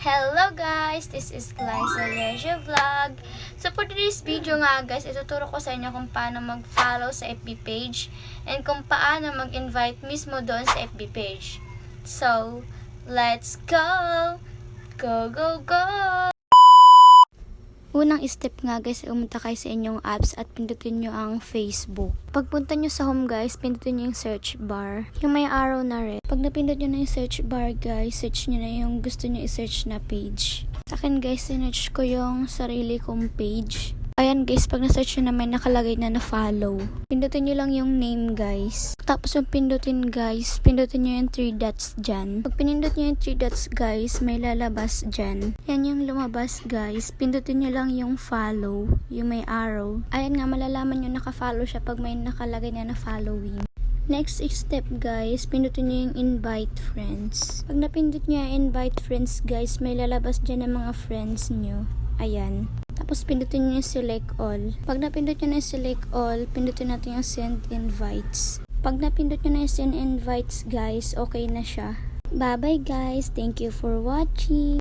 Hello guys! This is Glyza Leisure Vlog. So for today's video nga guys, ituturo ko sa inyo kung paano mag-follow sa FB page and kung paano mag-invite mismo doon sa FB page. So, let's go! Go, go, go! Unang step nga guys, umunta kayo sa inyong apps at pindutin nyo ang Facebook. Pagpunta nyo sa home guys, pindutin nyo yung search bar. Yung may arrow na red. Pag napindot nyo na yung search bar guys, search nyo na yung gusto nyo i-search na page. Sa akin guys, sinearch ko yung sarili kong page. Ayan guys, pag na-search nyo na may nakalagay na na-follow. Pindutin nyo lang yung name guys. Tapos yung pindutin guys, pindutin nyo yung 3 dots dyan. Pag pinindot nyo yung 3 dots guys, may lalabas dyan. Yan yung lumabas guys. Pindutin nyo lang yung follow, yung may arrow. Ayan nga, malalaman nyo naka-follow siya pag may nakalagay na na-following. Next step guys, pindutin nyo yung invite friends. Pag napindot nyo yung invite friends guys, may lalabas dyan ng mga friends nyo. Ayan. Tapos pindutin nyo yung select all. Pag napindot nyo na yung select all, pindutin natin yung send invites. Pag napindot nyo na yung send invites guys, okay na siya. Bye bye guys. Thank you for watching.